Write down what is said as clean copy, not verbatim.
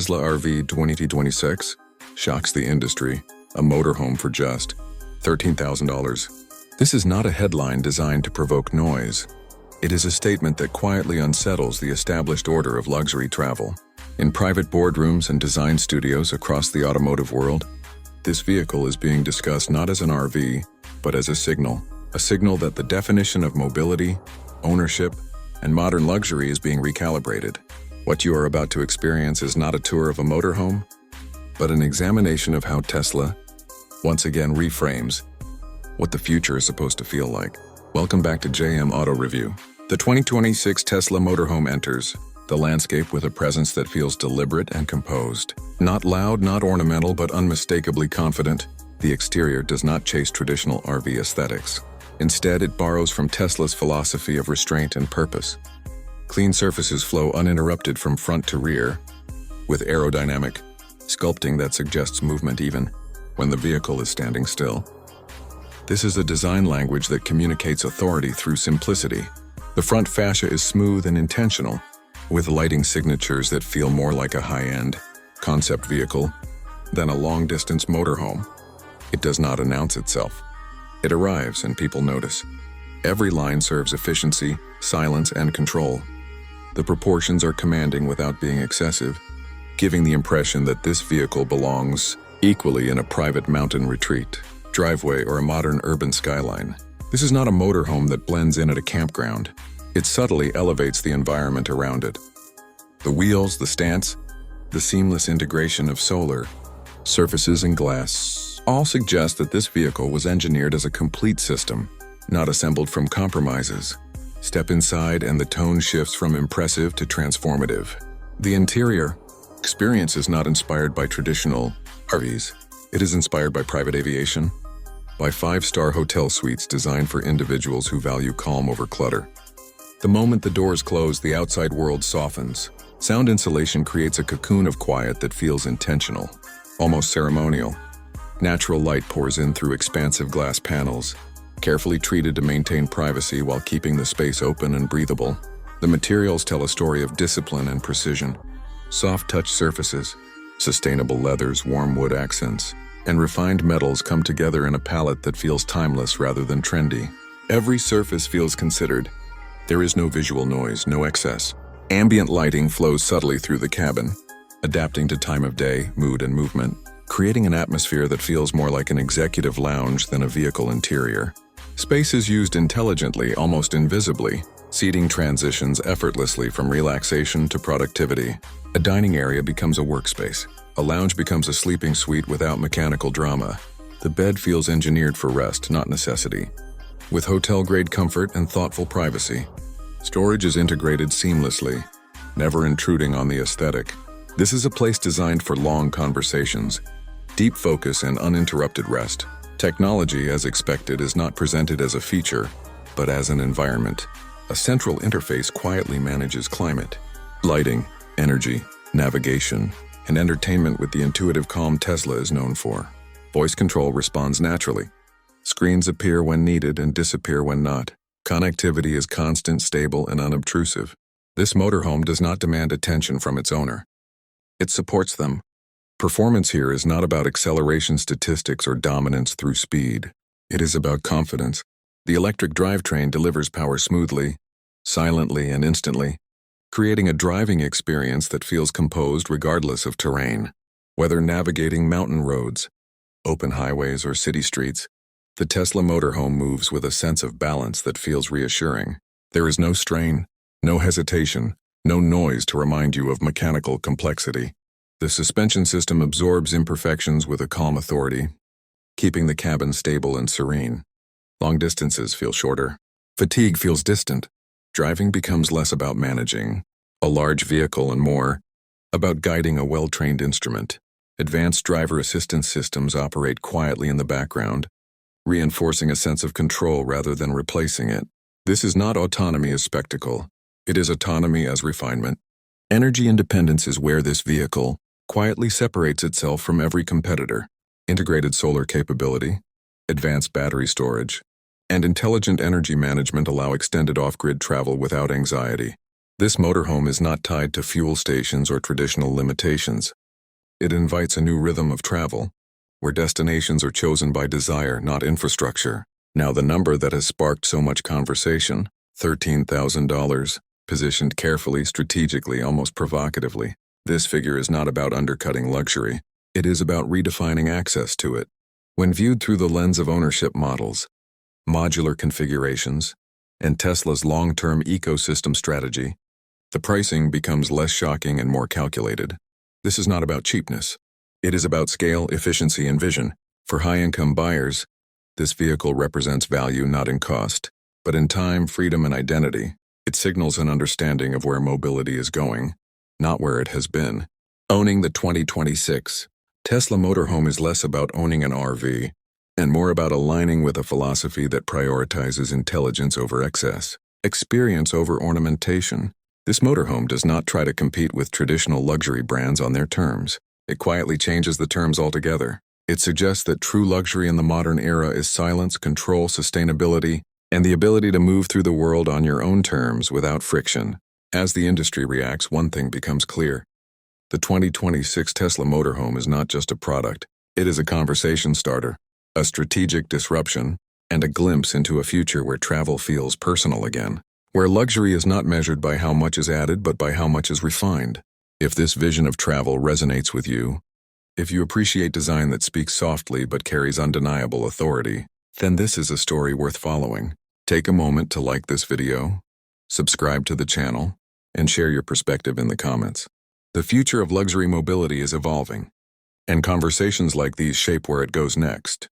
Tesla RV 2026 shocks the industry, a motorhome for just $13,000. This is not a headline designed to provoke noise. It is a statement that quietly unsettles the established order of luxury travel. In private boardrooms and design studios across the automotive world, this vehicle is being discussed not as an RV, but as a signal that the definition of mobility, ownership, and modern luxury is being recalibrated. What you are about to experience is not a tour of a motorhome, but an examination of how Tesla once again reframes what the future is supposed to feel like. Welcome back to JM Auto Review. The 2026 Tesla Motorhome enters the landscape with a presence that feels deliberate and composed. Not loud, not ornamental, but unmistakably confident, the exterior does not chase traditional RV aesthetics. Instead, it borrows from Tesla's philosophy of restraint and purpose. Clean surfaces flow uninterrupted from front to rear, with aerodynamic sculpting that suggests movement even when the vehicle is standing still. This is a design language that communicates authority through simplicity. The front fascia is smooth and intentional, with lighting signatures that feel more like a high-end concept vehicle than a long-distance motorhome. It does not announce itself. It arrives and people notice. Every line serves efficiency, silence, and control. The proportions are commanding without being excessive, giving the impression that this vehicle belongs equally in a private mountain retreat, driveway, or a modern urban skyline. This is not a motorhome that blends in at a campground. It subtly elevates the environment around it. The wheels, the stance, the seamless integration of solar surfaces and glass all suggest that this vehicle was engineered as a complete system, not assembled from compromises. Step inside and the tone shifts from impressive to transformative. The interior experience is not inspired by traditional RVs. It is inspired by private aviation, by five-star hotel suites designed for individuals who value calm over clutter. The moment the doors close, the outside world softens. Sound insulation creates a cocoon of quiet that feels intentional, almost ceremonial. Natural light pours in through expansive glass panels, carefully treated to maintain privacy while keeping the space open and breathable. The materials tell a story of discipline and precision. Soft touch surfaces, sustainable leathers, warm wood accents, and refined metals come together in a palette that feels timeless rather than trendy. Every surface feels considered. There is no visual noise, no excess. Ambient lighting flows subtly through the cabin, adapting to time of day, mood, and movement, creating an atmosphere that feels more like an executive lounge than a vehicle interior. Space is used intelligently, almost invisibly. Seating transitions effortlessly from relaxation to productivity. A dining area becomes a workspace. A lounge becomes a sleeping suite without mechanical drama. The bed feels engineered for rest, not necessity, with hotel-grade comfort and thoughtful privacy. Storage is integrated seamlessly, never intruding on the aesthetic. This is a place designed for long conversations, deep focus, and uninterrupted rest. Technology, as expected, is not presented as a feature, but as an environment. A central interface quietly manages climate, lighting, energy, navigation, and entertainment with the intuitive calm Tesla is known for. Voice control responds naturally. Screens appear when needed and disappear when not. Connectivity is constant, stable, and unobtrusive. This motorhome does not demand attention from its owner. It supports them. Performance here is not about acceleration statistics or dominance through speed. It is about confidence. The electric drivetrain delivers power smoothly, silently, and instantly, creating a driving experience that feels composed regardless of terrain. Whether navigating mountain roads, open highways, or city streets, the Tesla Motorhome moves with a sense of balance that feels reassuring. There is no strain, no hesitation, no noise to remind you of mechanical complexity. The suspension system absorbs imperfections with a calm authority, keeping the cabin stable and serene. Long distances feel shorter. Fatigue feels distant. Driving becomes less about managing a large vehicle and more about guiding a well-trained instrument. Advanced driver assistance systems operate quietly in the background, reinforcing a sense of control rather than replacing it. This is not autonomy as spectacle. It is autonomy as refinement. Energy independence is where this vehicle quietly separates itself from every competitor. Integrated solar capability, advanced battery storage, and intelligent energy management allow extended off-grid travel without anxiety. This motorhome is not tied to fuel stations or traditional limitations. It invites a new rhythm of travel, where destinations are chosen by desire, not infrastructure. Now, the number that has sparked so much conversation, $13,000, positioned carefully, strategically, almost provocatively. This figure is not about undercutting luxury. It is about redefining access to it. When viewed through the lens of ownership models, modular configurations, and Tesla's long-term ecosystem strategy, the pricing becomes less shocking and more calculated. This is not about cheapness. It is about scale, efficiency, and vision. For high-income buyers, this vehicle represents value not in cost, but in time, freedom, and identity. It signals an understanding of where mobility is going, not where it has been. Owning the 2026 Tesla Motorhome is less about owning an RV and more about aligning with a philosophy that prioritizes intelligence over excess, experience over ornamentation. This motorhome does not try to compete with traditional luxury brands on their terms. It quietly changes the terms altogether. It suggests that true luxury in the modern era is silence, control, sustainability, and the ability to move through the world on your own terms without friction. As the industry reacts, one thing becomes clear. The 2026 Tesla Motorhome is not just a product. It is a conversation starter, a strategic disruption, and a glimpse into a future where travel feels personal again, where luxury is not measured by how much is added but by how much is refined. If this vision of travel resonates with you, if you appreciate design that speaks softly but carries undeniable authority, then this is a story worth following. Take a moment to like this video, subscribe to the channel, and share your perspective in the comments. The future of luxury mobility is evolving, and conversations like these shape where it goes next.